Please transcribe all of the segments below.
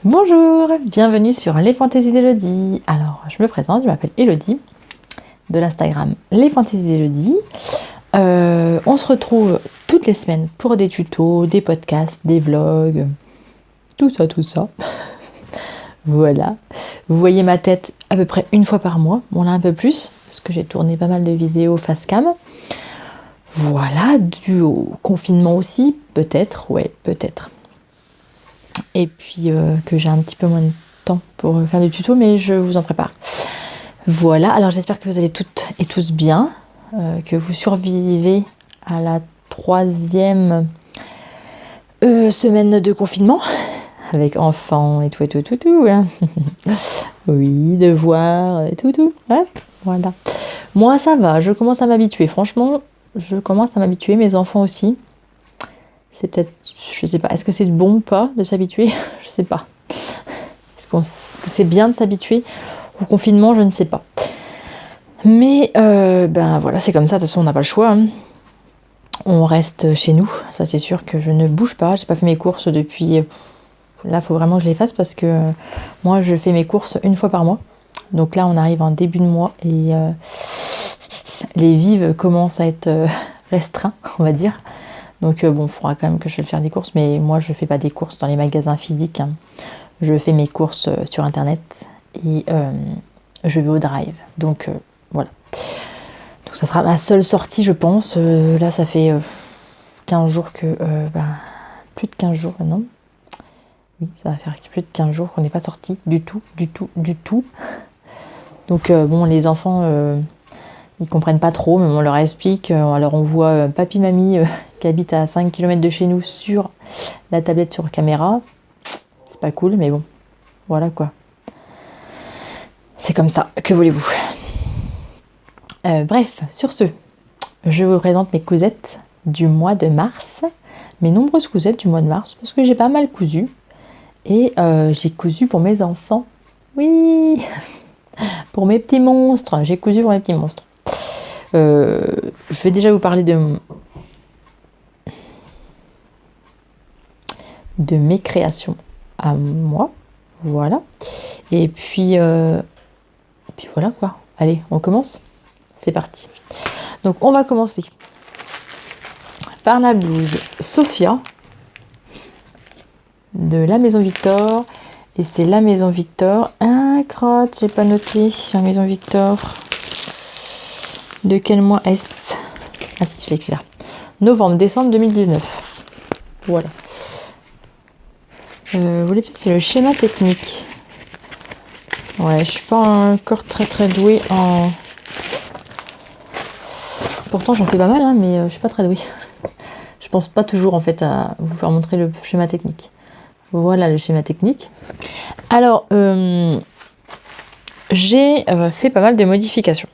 Bonjour, bienvenue sur Les Fantaisies d'Elodie. Alors, je me présente, je m'appelle Elodie, de l'Instagram Les Fantaisies d'Elodie. On se retrouve toutes les semaines pour des tutos, des podcasts, des vlogs, tout ça. Voilà. Vous voyez ma tête à peu près une fois par mois, bon là un peu plus, parce que j'ai tourné pas mal de vidéos face cam. Voilà, dû au confinement aussi, peut-être, ouais, peut-être. Et puis que j'ai un petit peu moins de temps pour faire des tutos, mais je vous en prépare. Voilà, alors j'espère que vous allez toutes et tous bien, que vous survivez à la 3e semaine de confinement, avec enfants et tout. Hein. Oui, devoirs et tout. Hein, voilà. Moi ça va, je commence à m'habituer, franchement, je commence à m'habituer, mes enfants aussi. C'est peut-être, je sais pas, est-ce que c'est bon ou pas de s'habituer? Je sais pas. Est-ce que c'est bien de s'habituer au confinement? Je ne sais pas. Mais ben voilà, c'est comme ça, de toute façon on n'a pas le choix. Hein. On reste chez nous, ça c'est sûr que je ne bouge pas. J'ai pas fait mes courses depuis... Là, il faut vraiment que je les fasse parce que moi je fais mes courses une fois par mois. Donc là on arrive en début de mois et les vives commencent à être restreints, on va dire. Donc bon, il faudra quand même que je fasse des courses, mais moi je fais pas des courses dans les magasins physiques. Hein. Je fais mes courses sur internet et je vais au drive. Donc voilà. Donc ça sera ma seule sortie, je pense. Là ça fait 15 jours que... plus de 15 jours maintenant. Oui, ça va faire plus de 15 jours qu'on n'est pas sorti du tout. Donc bon, les enfants... ils comprennent pas trop, mais on leur explique. Alors on voit papy, mamie qui habite à 5 km de chez nous sur la tablette sur caméra. C'est pas cool, mais bon, voilà quoi. C'est comme ça, que voulez-vous. Bref, sur ce, je vous présente mes cousettes du mois de mars. Mes nombreuses cousettes du mois de mars, parce que j'ai pas mal cousu. Et j'ai cousu pour mes enfants. Oui. Pour mes petits monstres. J'ai cousu pour mes petits monstres. Je vais déjà vous parler de mes créations à moi. Voilà. Et puis voilà quoi. Allez, on commence. C'est parti. Donc on va commencer par la blouse Sophia de la Maison Victor. Et c'est la Maison Victor. Ah, crotte, j'ai pas noté. La Maison Victor. De quel mois est-ce? Ah si, je l'ai écrit là. Novembre-décembre 2019. Voilà. Vous voulez peut-être le schéma technique. Ouais, je suis pas encore très douée en... Pourtant j'en fais pas mal, hein, mais je suis pas très douée. Je pense pas toujours en fait à vous faire montrer le schéma technique. Voilà le schéma technique. Alors, j'ai fait pas mal de modifications.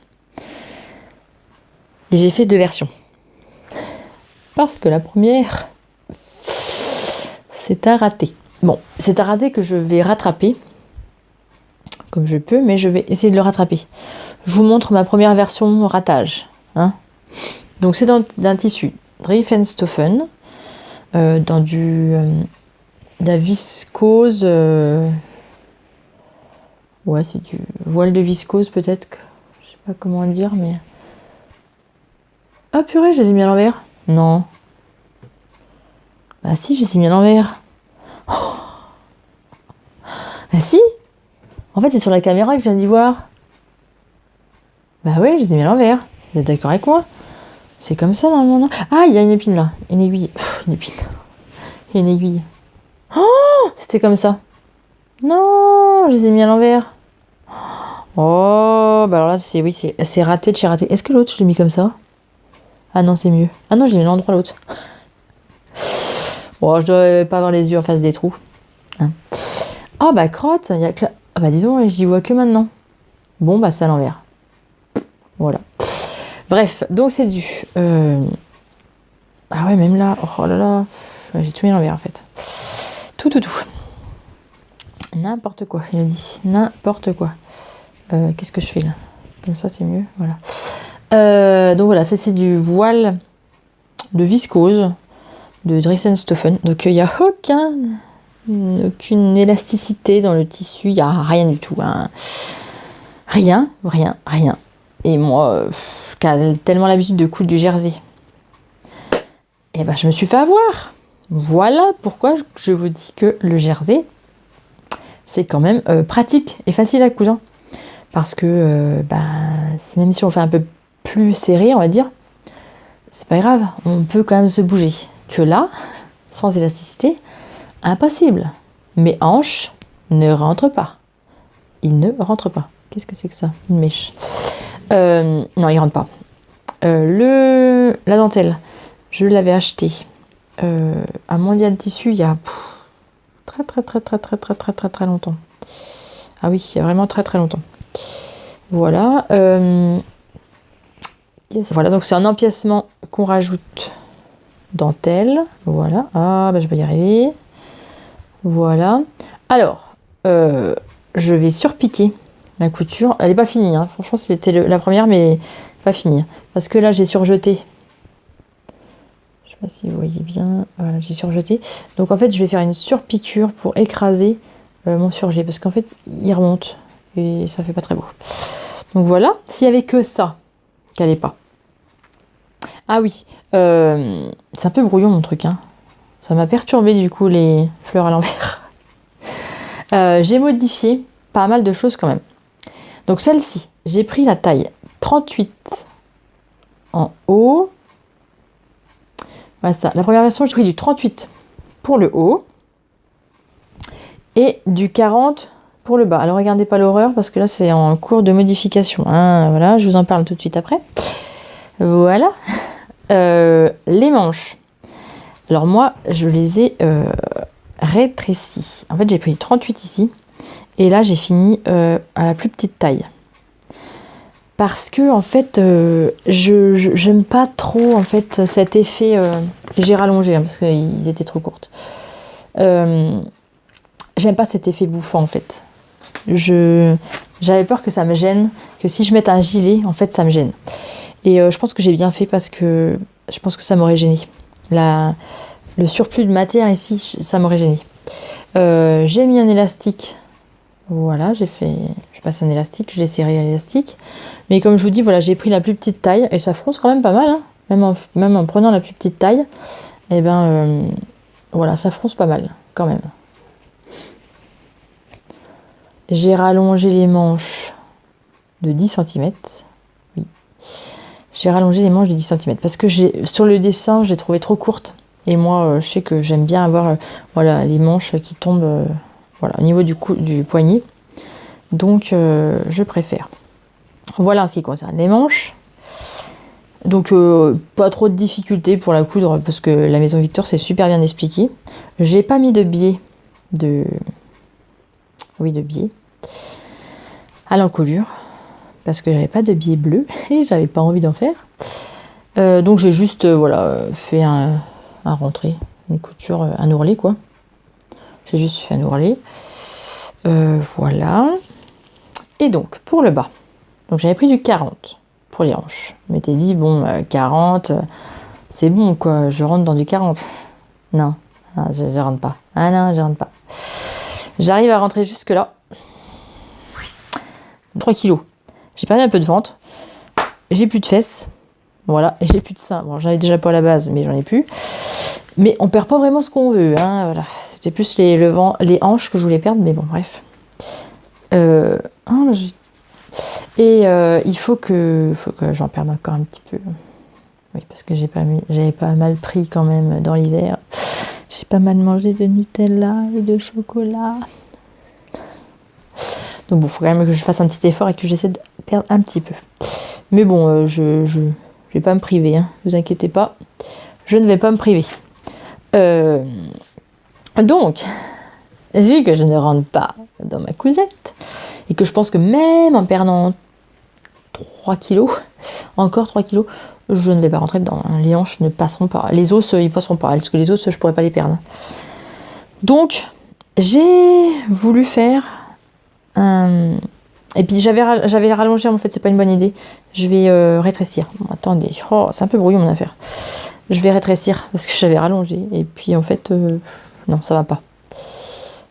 Et j'ai fait 2 versions. Parce que la première, c'est un raté. Bon, c'est un raté que je vais rattraper comme je peux, mais je vais essayer de le rattraper. Je vous montre ma première version ratage. Hein. Donc c'est d'un tissu Riefenstoffen, dans de la viscose. Ouais, c'est du voile de viscose peut-être. Je sais pas comment dire, mais... Ah purée, je les ai mis à l'envers. Non. Bah si, je les ai mis à l'envers. Oh. Bah si. En fait, c'est sur la caméra que je viens d'y voir. Bah ouais, je les ai mis à l'envers. Vous êtes d'accord avec moi? C'est comme ça normalement, non? Ah, il y a une épine là. Une aiguille. Une épine. Il y a une aiguille. Oh, c'était comme ça. Non, je les ai mis à l'envers. Oh, bah alors là, c'est raté de chez raté. Est-ce que l'autre, je l'ai mis comme ça? Ah non, c'est mieux. Ah non, je l'ai mis à l'endroit l'autre. Oh, je dois pas avoir les yeux en face des trous. Hein. Oh bah crotte, il y a que... Ah bah disons, j'y vois que maintenant. Bon bah c'est à l'envers. Voilà. Bref, donc c'est du... Ah ouais, même là, oh là là, j'ai tout mis à l'envers en fait. Tout. N'importe quoi, il me dit. N'importe quoi. Qu'est-ce que je fais là? Comme ça c'est mieux, voilà. Donc voilà, ça c'est du voile de viscose de Riefenstoffen. Donc il n'y a aucun aucune élasticité dans le tissu, il n'y a rien du tout. Hein. Rien. Et moi, qui a tellement l'habitude de coudre du jersey, et ben je me suis fait avoir. Voilà pourquoi je vous dis que le jersey, c'est quand même pratique et facile à coudre. Parce que même si on fait un peu plus serré, on va dire, c'est pas grave, on peut quand même se bouger. Que là, sans élasticité, impossible. Mes hanches ne rentrent pas. Il ne rentre pas. Qu'est-ce que c'est que ça? Une mèche. Non, il rentre pas. La dentelle, je l'avais acheté à Mondial Tissu il y a très longtemps. Ah oui, il y a vraiment très longtemps. Voilà. Voilà, donc c'est un empiècement qu'on rajoute dentelle. Voilà. Ah, je vais y arriver. Voilà. Alors, je vais surpiquer la couture. Elle n'est pas finie. Hein. Franchement, c'était la première, mais pas finie. Parce que là, j'ai surjeté. Je sais pas si vous voyez bien. Voilà, j'ai surjeté. Donc, en fait, je vais faire une surpiqûre pour écraser mon surjet. Parce qu'en fait, il remonte. Et ça fait pas très beau. Donc, voilà. S'il y avait que ça, qu'elle n'est pas. Ah oui. C'est un peu brouillon, mon truc. Hein. Ça m'a perturbé, du coup, les fleurs à l'envers. J'ai modifié pas mal de choses quand même. Donc celle-ci, j'ai pris la taille 38 en haut. Voilà ça. La première version, j'ai pris du 38 pour le haut et du 40 pour le bas. Alors regardez pas l'horreur parce que là c'est en cours de modification. Hein. Voilà, je vous en parle tout de suite après. Voilà. Les manches. Alors moi, je les ai rétrécies. En fait, j'ai pris 38 ici. Et là, j'ai fini à la plus petite taille. Parce que, en fait, j'aime pas trop, en fait, cet effet... j'ai rallongé, hein, parce qu'ils étaient trop courtes. J'aime pas cet effet bouffant, en fait. J'avais peur que ça me gêne, que si je mette un gilet, en fait, ça me gêne. Et je pense que j'ai bien fait parce que je pense que ça m'aurait gêné. Le surplus de matière ici, ça m'aurait gêné. J'ai mis un élastique. Voilà, je passe un élastique, je l'ai serré à l'élastique. Mais comme je vous dis, voilà, j'ai pris la plus petite taille et ça fronce quand même pas mal. Hein. Même en prenant la plus petite taille, et voilà, ça fronce pas mal quand même. J'ai rallongé les manches de 10 cm. Oui. J'ai rallongé les manches de 10 cm parce que sur le dessin, je l'ai trouvé trop courte. Et moi, je sais que j'aime bien avoir voilà, les manches qui tombent voilà, au niveau du poignet. Donc, je préfère. Voilà en ce qui concerne les manches. Donc, pas trop de difficultés pour la coudre parce que la Maison Victor, c'est super bien expliqué. J'ai pas mis de biais de biais à l'encolure parce que j'avais pas de biais bleu et j'avais pas envie d'en faire. Donc, j'ai juste fait un rentré, une couture, un ourlet quoi. J'ai juste fait un ourlet. Voilà. Et donc, pour le bas, donc j'avais pris du 40 pour les hanches. Je m'étais dit, bon, 40, c'est bon, quoi, je rentre dans du 40. Non, je rentre pas. Ah non, je rentre pas. J'arrive à rentrer jusque-là. 3 kilos. J'ai perdu un peu de ventre. J'ai plus de fesses. Voilà, et j'ai plus de seins. Bon, j'en avais déjà pas à la base, mais j'en ai plus. Mais on perd pas vraiment ce qu'on veut. Hein, voilà. C'était plus les hanches que je voulais perdre, mais bon, bref. Il faut que j'en perde encore un petit peu. Oui, parce que j'avais pas mal pris quand même dans l'hiver. J'ai pas mal mangé de Nutella et de chocolat. Donc bon, il faut quand même que je fasse un petit effort et que j'essaie de perdre un petit peu. Mais bon, je vais pas me priver, hein, vous inquiétez pas. Je ne vais pas me priver. Donc, vu que je ne rentre pas dans ma cousette, et que je pense que même en perdant 3 kilos, encore 3 kilos, je ne vais pas rentrer dedans. Hein. Les hanches ne passeront pas. Les os, ils passeront pas. Parce que les os, je pourrais pas les perdre. Donc, j'ai voulu faire un... Et puis, j'avais rallongé, en fait, c'est pas une bonne idée. Je vais rétrécir. Bon, attendez, c'est un peu brouillon, mon affaire. Je vais rétrécir, parce que j'avais rallongé. Et puis, en fait, non, ça va pas.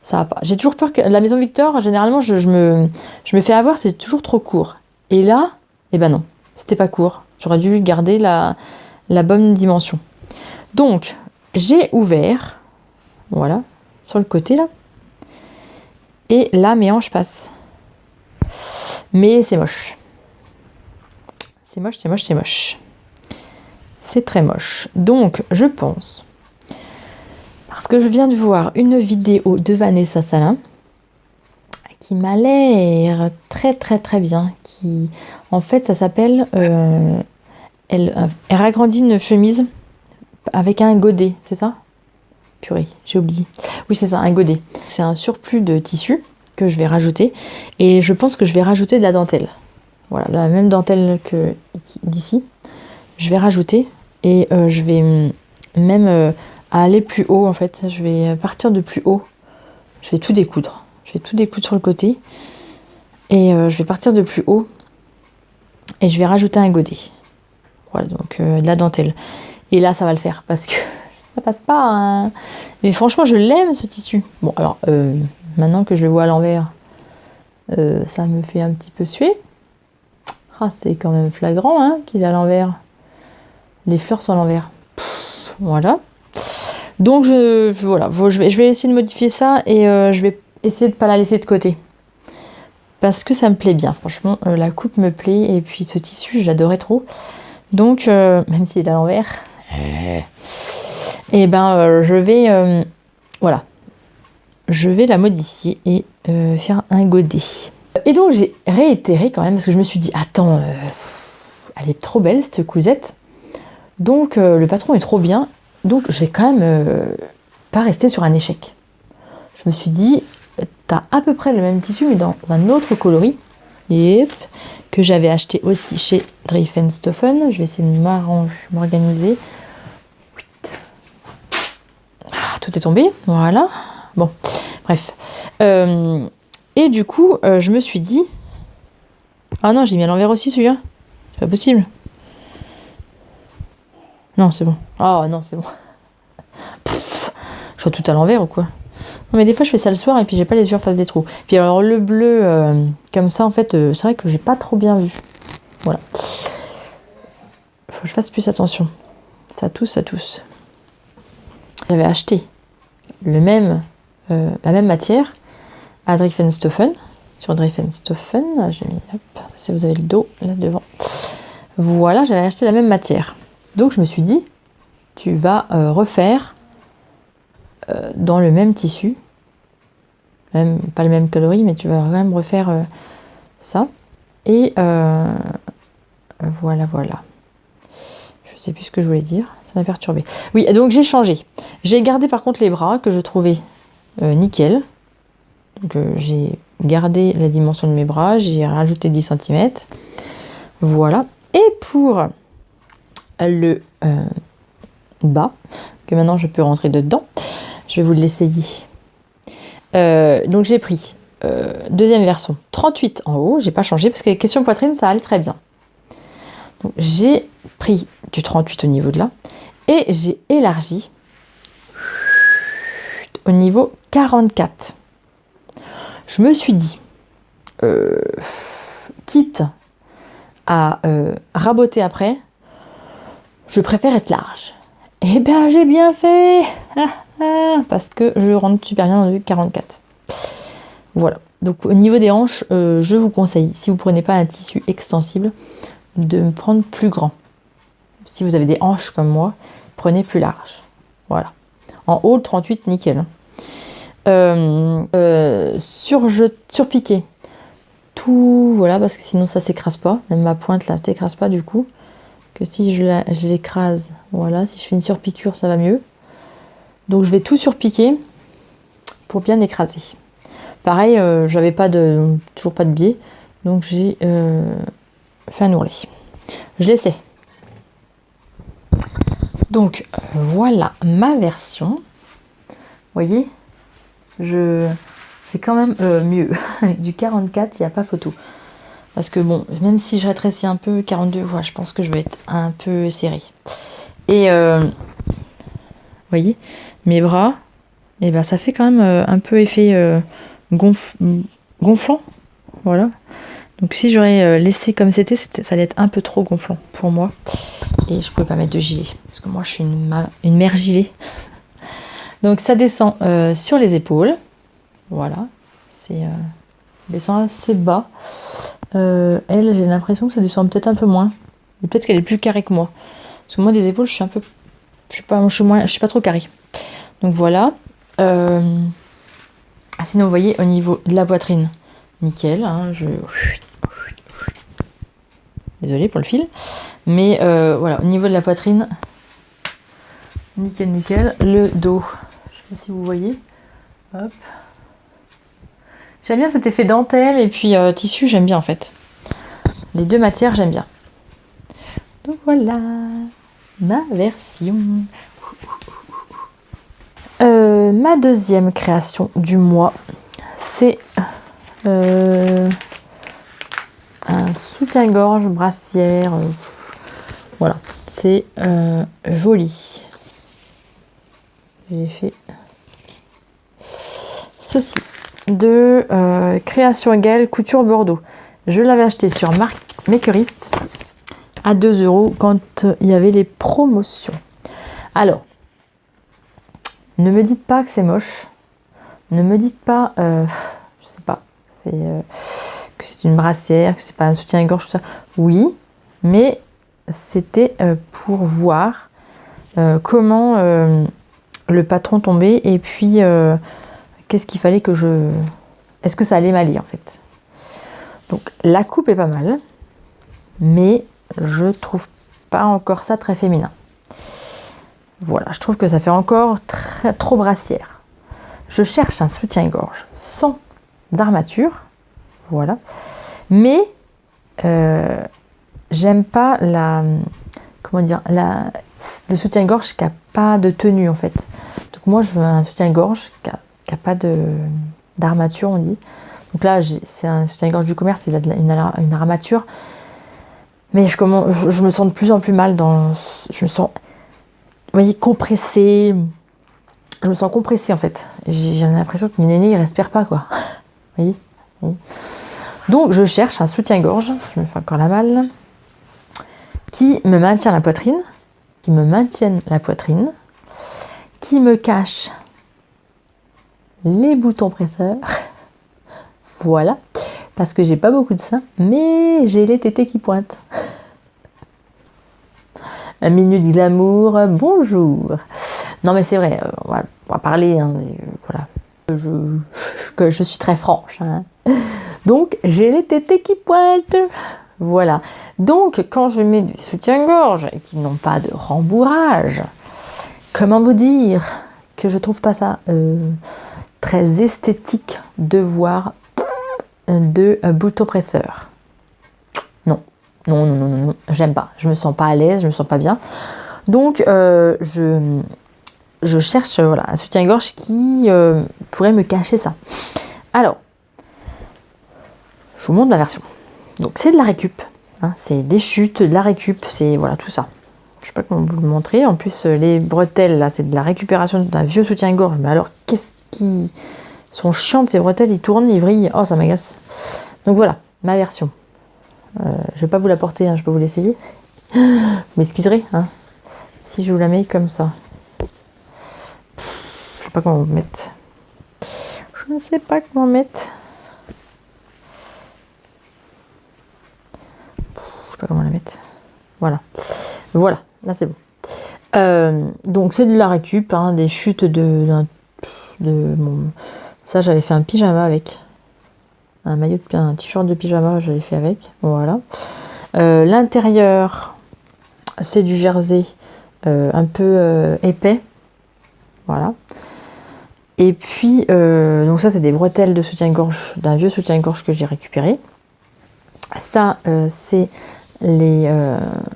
Ça va pas. J'ai toujours peur que la maison Victor, généralement, je me fais avoir, c'est toujours trop court. Et là, eh ben non, c'était pas court. J'aurais dû garder la bonne dimension. Donc, j'ai ouvert, voilà, sur le côté là. Et là, mes hanches passent. Mais c'est moche. C'est moche, c'est moche, c'est moche. C'est très moche. Donc, je pense, parce que je viens de voir une vidéo de Vanessa Salin, qui m'a l'air très très très bien. Qui, en fait, ça s'appelle... elle agrandit une chemise avec un godet, c'est ça? Purée, j'ai oublié. Oui, c'est ça, un godet. C'est un surplus de tissu que je vais rajouter. Et je pense que je vais rajouter de la dentelle. Voilà, la même dentelle que d'ici. Je vais rajouter et je vais même aller plus haut, en fait. Je vais partir de plus haut. Je vais tout découdre. Je vais tout découdre sur le côté. Et je vais partir de plus haut. Et je vais rajouter un godet. Voilà, donc de la dentelle. Et là, ça va le faire parce que ça passe pas. Hein. Mais franchement, je l'aime, ce tissu. Bon, alors, maintenant que je le vois à l'envers, ça me fait un petit peu suer. Ah, c'est quand même flagrant hein, qu'il est à l'envers. Les fleurs sont à l'envers. Voilà. Donc, voilà, je vais essayer de modifier ça et je vais essayer de ne pas la laisser de côté. Parce que ça me plaît bien. Franchement, la coupe me plaît et puis ce tissu, je l'adorais trop. Donc, même s'il est à l'envers, et ben, je vais, voilà, je vais la modifier et faire un godet. Et donc, j'ai réitéré quand même, parce que je me suis dit, attends, elle est trop belle, cette cousette. Donc, le patron est trop bien. Donc, je vais quand même pas rester sur un échec. Je me suis dit, t'as à peu près le même tissu, mais dans un autre coloris. Yep. Que j'avais acheté aussi chez Dreyfenstoffen. Je vais essayer de m'organiser. Ah, tout est tombé, voilà. Bon, bref. Et du coup, je me suis dit... Ah non, j'ai mis à l'envers aussi celui-là. C'est pas possible. Non, c'est bon. Oh non, c'est bon. Pff, je vois tout à l'envers ou quoi? Non, mais des fois, je fais ça le soir et puis j'ai pas les yeux en face des trous. Puis alors, le bleu, comme ça, en fait, c'est vrai que j'ai pas trop bien vu. Voilà. Faut que je fasse plus attention. Ça tousse. J'avais acheté la même matière à Dreyfenstoffen. Sur Dreyfenstoffen, là, j'ai mis, hop, ça vous avez le dos, là devant. Voilà, j'avais acheté la même matière. Donc, je me suis dit, tu vas refaire dans le même tissu. Même, pas le même coloris, mais tu vas quand même refaire ça. Et voilà. Je sais plus ce que je voulais dire. Ça m'a perturbée. Oui, donc j'ai changé. J'ai gardé par contre les bras que je trouvais nickel. Donc j'ai gardé la dimension de mes bras. J'ai rajouté 10 cm. Voilà. Et pour le bas, que maintenant je peux rentrer dedans, je vais vous l'essayer. Donc j'ai pris deuxième version 38 en haut, j'ai pas changé parce que les questions poitrine ça allait très bien. Donc j'ai pris du 38 au niveau de là et j'ai élargi au niveau 44. Je me suis dit quitte à raboter après, je préfère être large. Eh bien j'ai bien fait parce que je rentre super bien dans le 44. Voilà. Donc au niveau des hanches, je vous conseille, si vous ne prenez pas un tissu extensible, de me prendre plus grand. Si vous avez des hanches comme moi, prenez plus large. Voilà. En haut, le 38, nickel. Surpiqué. Tout, voilà, parce que sinon ça s'écrase pas. Même ma pointe là, s'écrase pas du coup. Que si je l'écrase, voilà, si je fais une surpiqûre, ça va mieux. Donc je vais tout surpiquer pour bien écraser. Pareil, j'avais toujours pas de biais, donc j'ai fait un ourlet. Je l'essaie. Donc voilà ma version. Vous voyez, c'est quand même mieux. Avec du 44, il n'y a pas photo. Parce que bon, même si je rétrécis un peu, 42, voilà, je pense que je vais être un peu serré. Et vous voyez, mes bras, et ben ça fait quand même un peu effet gonflant. Voilà. Donc si j'aurais laissé comme c'était, ça allait être un peu trop gonflant pour moi. Et je pouvais pas mettre de gilet. Parce que moi je suis une mère gilet. Donc ça descend sur les épaules. Voilà. C'est descend assez bas. Elle, j'ai l'impression que ça descend peut-être un peu moins. Mais peut-être qu'elle est plus carrée que moi. Parce que moi des épaules, je suis un peu. Je suis pas trop carrée. Donc voilà. Sinon vous voyez au niveau de la poitrine, nickel. Hein, Désolée pour le fil. Mais voilà, au niveau de la poitrine, nickel, nickel. Le dos, je sais pas si vous voyez. Hop. J'aime bien cet effet dentelle et puis tissu, j'aime bien en fait. Les deux matières, j'aime bien. Donc voilà, ma version. Ma deuxième création du mois, c'est un soutien-gorge, brassière. Voilà, c'est joli. J'ai fait ceci de Création Égale Couture Bordeaux. Je l'avais acheté sur Makerist à 2 € quand il y avait les promotions. Alors, ne me dites pas que c'est moche. Ne me dites pas, je sais pas, que c'est une brassière, que c'est pas un soutien-gorge, tout ça. Oui, mais c'était pour voir comment le patron tombait et puis qu'est-ce qu'il fallait que je... Est-ce que ça allait m'aller en fait. Donc la coupe est pas mal, mais je trouve pas encore ça très féminin. Voilà, je trouve que ça fait encore trop brassière. Je cherche un soutien-gorge sans armature, voilà. Mais j'aime pas le soutien-gorge qui a pas de tenue en fait. Donc moi je veux un soutien-gorge qui a pas d'armature, on dit. Donc là c'est un soutien-gorge du commerce, il a une armature. Mais je me sens de plus en plus mal je me sens, vous voyez, compressée. Je me sens compressée en fait. J'ai l'impression que mes nénés ils respirent pas quoi. Vous voyez, oui. Donc je cherche un soutien-gorge, je me fais encore la malle, qui me maintient la poitrine, qui me cache les boutons presseurs. Voilà. Parce que j'ai pas beaucoup de seins, mais j'ai les tétés qui pointent. Un minute glamour, bonjour. Non mais c'est vrai, on va parler, hein, voilà. Que je suis très franche. Hein. Donc j'ai les tétés qui pointent. Voilà. Donc quand je mets du soutien-gorge et qui n'ont pas de rembourrage, comment vous dire que je trouve pas ça très esthétique de voir de boutons presseurs. Non, j'aime pas. Je me sens pas à l'aise, je me sens pas bien. Donc je cherche voilà, un soutien-gorge qui pourrait me cacher ça. Alors, je vous montre ma version. Donc c'est de la récup. Hein, c'est des chutes, de la récup, c'est voilà tout ça. Je sais pas comment vous le montrer. En plus, les bretelles, là, c'est de la récupération d'un vieux soutien-gorge. Mais alors, qu'est-ce qui sont chiantes ces bretelles? Ils tournent, ils vrillent. Oh, ça m'agace. Donc voilà, ma version. Je vais pas vous la porter, hein, je peux vous l'essayer. Vous m'excuserez, hein, si je vous la mets comme ça. Je sais pas comment vous mettre. Je ne sais pas comment mettre. Je sais pas comment la mettre. Voilà. Voilà, là c'est bon. Donc c'est de la récup, hein, des chutes ça j'avais fait un pyjama avec. Un t-shirt de pyjama, j'avais fait avec. Voilà. L'intérieur, c'est du jersey un peu épais. Voilà. Et puis, donc ça, c'est des bretelles de soutien-gorge, d'un vieux soutien-gorge que j'ai récupéré. Ça, c'est l'élastique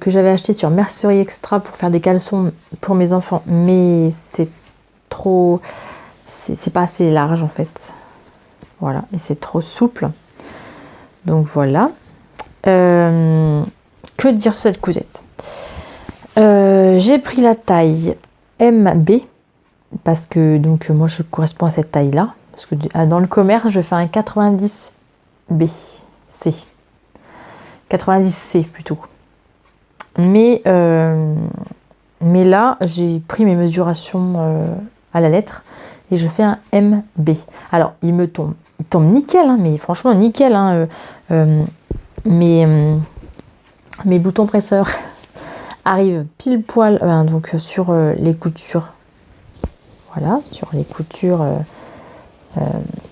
que j'avais acheté sur Mercerie Extra pour faire des caleçons pour mes enfants. Mais c'est trop... C'est pas assez large, en fait. Voilà, et c'est trop souple. Donc voilà. Que dire sur cette cousette? J'ai pris la taille MB parce que donc moi je corresponds à cette taille-là. Parce que dans le commerce, je fais un 90B, C. 90C plutôt. Mais là, j'ai pris mes mesurations à la lettre et je fais un MB. Alors, il tombe nickel, hein, mais franchement nickel. Hein, mes boutons presseurs arrivent pile poil donc sur les coutures. Voilà, sur les coutures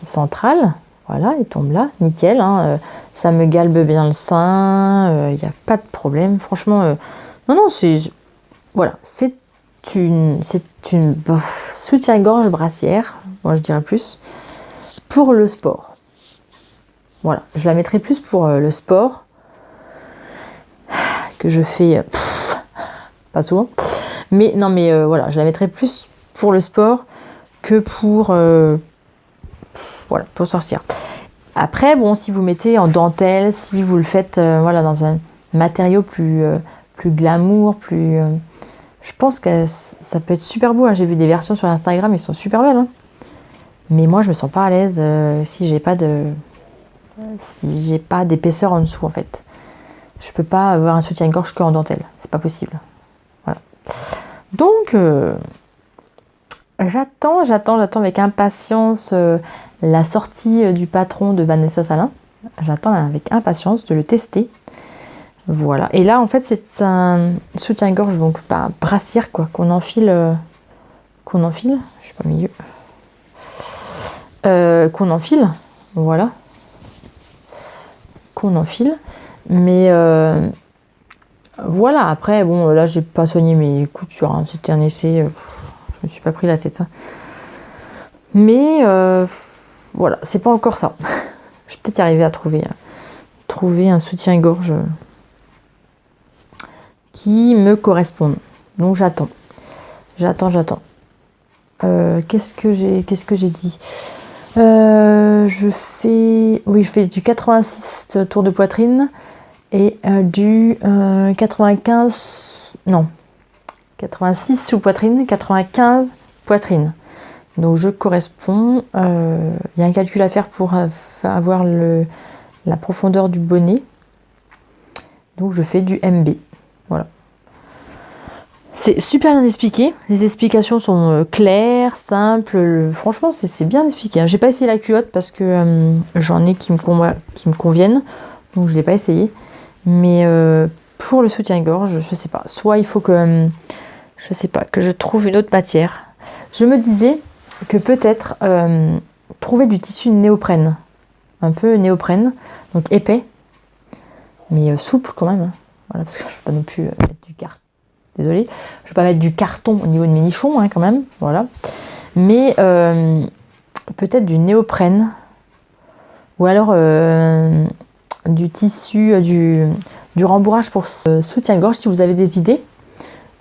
centrales. Voilà, il tombe là, nickel. Hein, ça me galbe bien le sein, il n'y a pas de problème. Franchement, non, c'est... Voilà, c'est une soutien-gorge brassière, moi je dirais plus, pour le sport. Voilà, je la mettrai plus pour le sport, que je fais pas souvent. Mais non, mais voilà, je la mettrai plus pour le sport que pour... voilà, pour sortir. Après, bon, si vous mettez en dentelle, si vous le faites voilà, dans un matériau plus glamour, plus... je pense que ça peut être super beau. Hein. J'ai vu des versions sur Instagram, elles sont super belles. Hein. Mais moi, je me sens pas à l'aise si j'ai pas d'épaisseur en dessous, en fait. Je peux pas avoir un soutien-gorge qu'en dentelle. C'est pas possible. Voilà. Donc, j'attends avec impatience la sortie du patron de Vanessa Salin. J'attends avec impatience de le tester. Voilà. Et là, en fait, c'est un soutien-gorge, donc pas brassière, quoi, qu'on enfile. Je suis pas au milieu. Qu'on enfile. Voilà. Qu'on enfile. Mais voilà. Après, bon, là, j'ai pas soigné mes coutures. Hein. C'était un essai. Je me suis pas pris la tête. Hein. Mais voilà, c'est pas encore ça. Je vais peut-être y arriver à trouver un soutien-gorge qui me corresponde. Donc j'attends. Qu'est-ce que j'ai dit? Je fais du 86 tours de poitrine et du 86 sous poitrine, 95 poitrine. Donc je corresponds. Il y a un calcul à faire pour avoir la profondeur du bonnet. Donc je fais du MB. Voilà. C'est super bien expliqué. Les explications sont claires, simples. Franchement, c'est bien expliqué. J'ai pas essayé la culotte parce que j'en ai qui me conviennent. Donc je l'ai pas essayé. Mais pour le soutien-gorge, je sais pas. Soit il faut que je trouve une autre matière. Je me disais que peut-être trouver du tissu néoprène, un peu néoprène, donc épais, mais souple quand même. Hein. Voilà, parce que je ne vais pas non plus mettre du carton. Désolée, je ne vais pas mettre du carton au niveau de mes nichons, hein, quand même. Voilà, mais peut-être du néoprène, ou alors du tissu, du rembourrage pour ce soutien-gorge. Si vous avez des idées.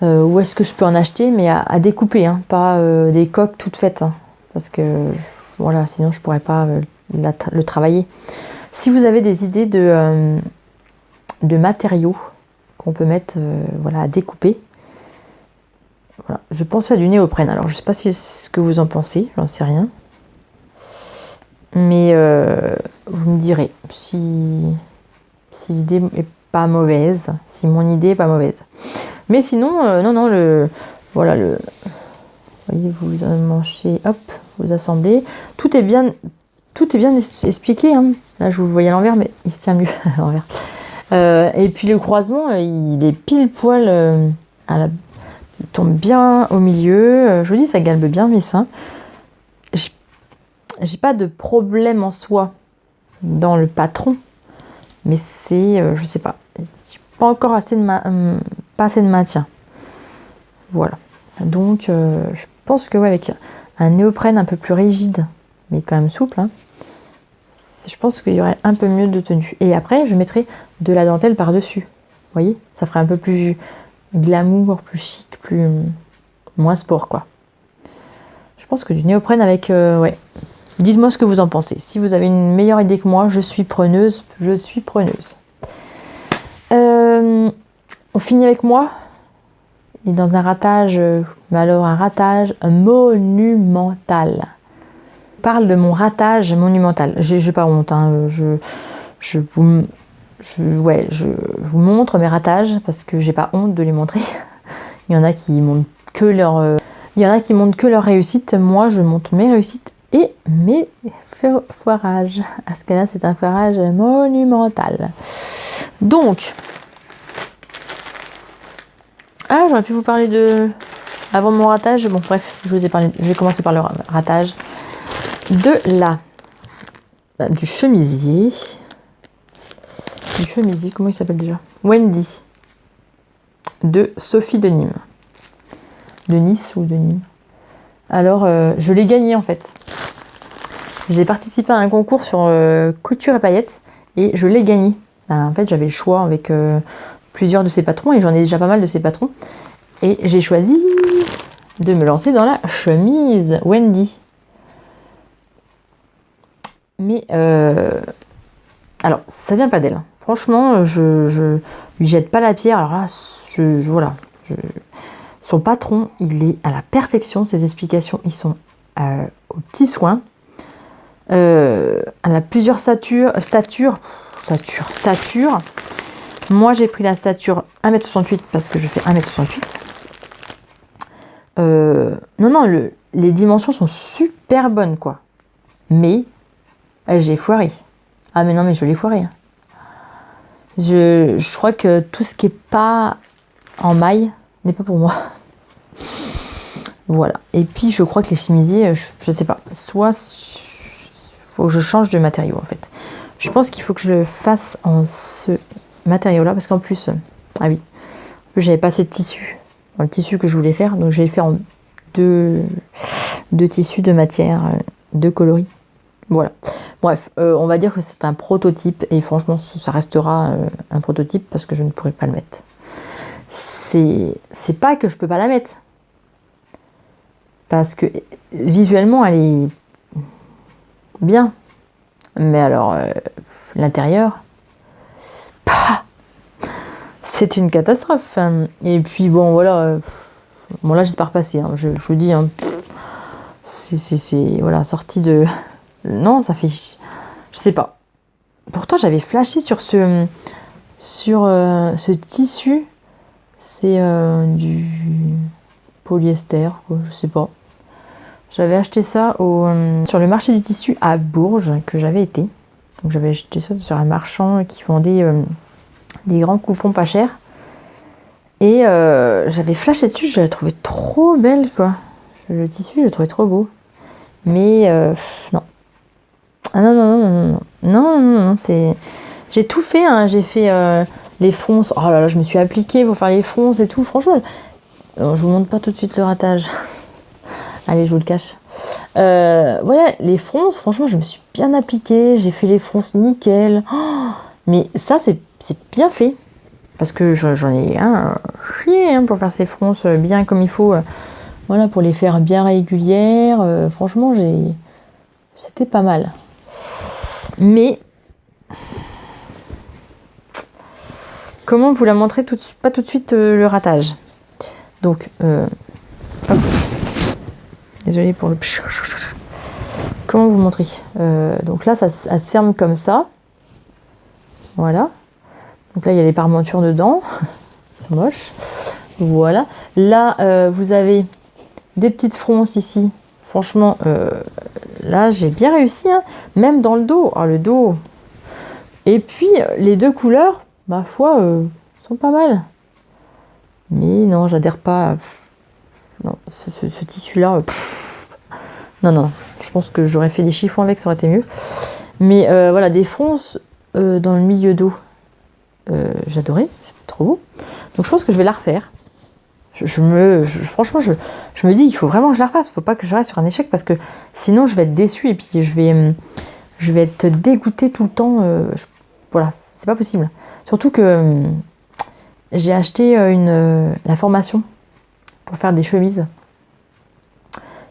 Où est-ce que je peux en acheter, mais à découper, hein, pas des coques toutes faites, hein, parce que voilà, sinon je pourrais pas le travailler. Si vous avez des idées de matériaux qu'on peut mettre voilà, à découper, voilà. Je pense à du néoprène. Alors je sais pas ce que vous en pensez, j'en sais rien, mais vous me direz si l'idée est pas mauvaise, si mon idée est pas mauvaise. Mais sinon, non, voilà, vous voyez, vous manchez, hop, vous assemblez. Tout est bien expliqué. Hein. Là, je vous le voyais à l'envers, mais il se tient mieux à l'envers. Et puis le croisement, il est pile poil, il tombe bien au milieu. Je vous dis, ça galbe bien mes seins. J'ai pas de problème en soi dans le patron, mais c'est, je sais pas. Pas encore pas assez de maintien. Voilà. Donc, je pense que ouais, avec un néoprène un peu plus rigide, mais quand même souple, hein, je pense qu'il y aurait un peu mieux de tenue. Et après, je mettrai de la dentelle par-dessus. Vous voyez, ça ferait un peu plus glamour, plus chic, moins sport, quoi. Je pense que du néoprène avec... ouais. Dites-moi ce que vous en pensez. Si vous avez une meilleure idée que moi, je suis preneuse. On finit avec moi. Et dans un ratage, mais alors un ratage monumental. Je parle de mon ratage monumental. J'ai pas honte, hein. Je vous montre mes ratages parce que j'ai pas honte de les montrer. Il y en a qui montrent que leur réussite. Moi, je montre mes réussites et mes foirages. Parce que là, c'est un foirage monumental. Donc, j'aurais pu vous parler de... Avant mon ratage, bon, bref, je vais commencer par le ratage. Du chemisier. Comment il s'appelle déjà? Wendy. De Sophie de Nîmes. De Nice ou de Nîmes. Alors, je l'ai gagné en fait. J'ai participé à un concours sur couture et paillettes et je l'ai gagné. En fait, j'avais le choix avec plusieurs de ses patrons et j'en ai déjà pas mal de ses patrons. Et j'ai choisi de me lancer dans la chemise Wendy. Mais, alors, ça vient pas d'elle. Franchement, je lui jette pas la pierre. Alors là, voilà. Son patron, il est à la perfection. Ses explications, ils sont au petit soin. Elle a plusieurs statures. Moi, j'ai pris la stature 1m68 parce que je fais 1m68. Non, les dimensions sont super bonnes, quoi. Mais j'ai foiré. Ah, mais non, mais je l'ai foiré. Je crois que tout ce qui est pas en maille n'est pas pour moi. Voilà. Et puis, je crois que les chemisiers, je sais pas. Soit, faut que je change de matériau, en fait. Je pense qu'il faut que je le fasse en ce matériau-là, parce qu'en plus, ah oui, j'avais pas assez de tissu. Dans le tissu que je voulais faire, donc j'ai fait en deux tissus, de matière, deux coloris. Voilà. Bref, on va dire que c'est un prototype et franchement, ça restera un prototype parce que je ne pourrai pas le mettre. C'est pas que je peux pas la mettre. Parce que visuellement, elle est bien. Mais alors, l'intérieur, c'est une catastrophe. Et puis bon, voilà. Bon, là, j'espère passer. Hein. Je vous dis, hein, c'est voilà, sorti de... Non, ça fait... Je sais pas. Pourtant, j'avais flashé sur ce tissu. C'est du polyester, quoi, je sais pas. J'avais acheté ça sur le marché du tissu à Bourges, que j'avais été. Donc, j'avais acheté ça sur un marchand qui vendait des grands coupons pas chers. Et j'avais flashé dessus, je l'avais trouvé trop belle, quoi. Le tissu, je le trouvais trop beau. Mais non. Ah non, c'est... J'ai tout fait, hein. J'ai fait les fronces. Oh là là, je me suis appliquée pour faire les fronces et tout. Franchement, je vous montre pas tout de suite le ratage. Allez, je vous le cache. Voilà, les fronces, franchement, je me suis bien appliquée. J'ai fait les fronces nickel. Oh, mais ça, c'est bien fait. Parce que j'en ai chier pour faire ces fronces bien comme il faut. Voilà, pour les faire bien régulières. Franchement, c'était pas mal. Mais comment vous la montrer pas tout de suite le ratage. Donc, hop. Désolée pour le... Comment vous montrer donc là, elle se ferme comme ça. Voilà. Donc là, il y a les parmentures dedans. C'est moche. Voilà. Là, vous avez des petites fronces ici. Franchement, là, j'ai bien réussi. Hein. Même dans le dos. Ah, le dos. Et puis, les deux couleurs, ma foi, sont pas mal. Mais non, j'adhère pas. Non, ce tissu-là... Non. Je pense que j'aurais fait des chiffons avec, ça aurait été mieux. Mais voilà, des fronces dans le milieu dos. J'adorais, c'était trop beau. Donc je pense que je vais la refaire. Franchement, je me dis qu'il faut vraiment que je la refasse. Il ne faut pas que je reste sur un échec parce que sinon je vais être déçue et puis je vais être dégoûtée tout le temps. Voilà, c'est pas possible. Surtout que j'ai acheté la formation pour faire des chemises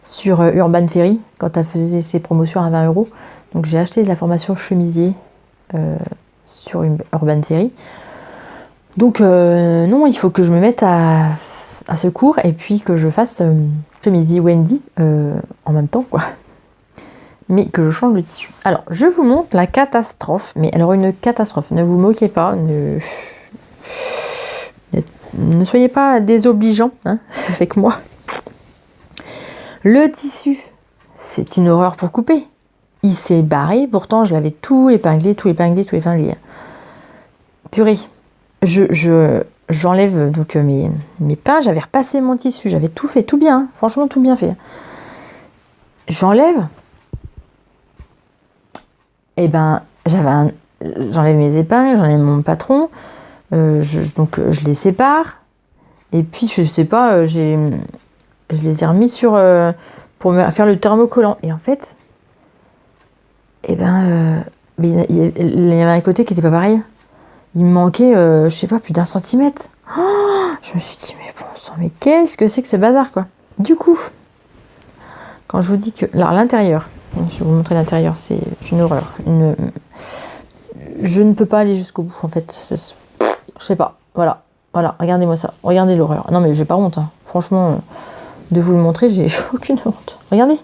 sur Urban Ferry quand elle faisait ses promotions à 20 €. Donc j'ai acheté de la formation chemisier sur Urban Ferry. Donc non, il faut que je me mette à à ce cours et puis que je fasse chemise Wendy en même temps, quoi. Mais que je change le tissu. Alors, je vous montre la catastrophe. Mais alors, une catastrophe. Ne vous moquez pas. Ne soyez pas désobligeants hein, avec moi. Le tissu, c'est une horreur pour couper. Il s'est barré. Pourtant, je l'avais tout épinglé. Purée. J'enlève donc mes pains. J'avais repassé mon tissu. J'avais tout fait, tout bien. Franchement, tout bien fait. J'enlève. Et ben, j'enlève mes épingles, j'enlève mon patron, donc je les sépare. Et puis, je sais pas, je les ai remis pour faire le thermocollant. Et en fait, mais il y avait un côté qui était pas pareil. Il me manquait, je sais pas, plus d'1 centimètre. Oh, je me suis dit, mais bon sang, mais qu'est-ce que c'est que ce bazar, quoi. Du coup, quand je vous dis que, alors l'intérieur, je vais vous montrer l'intérieur, c'est une horreur. Je ne peux pas aller jusqu'au bout, en fait. Je sais pas. Voilà, regardez-moi ça. Regardez l'horreur. Non, mais j'ai pas honte. Hein. Franchement, de vous le montrer, j'ai aucune honte. Regardez.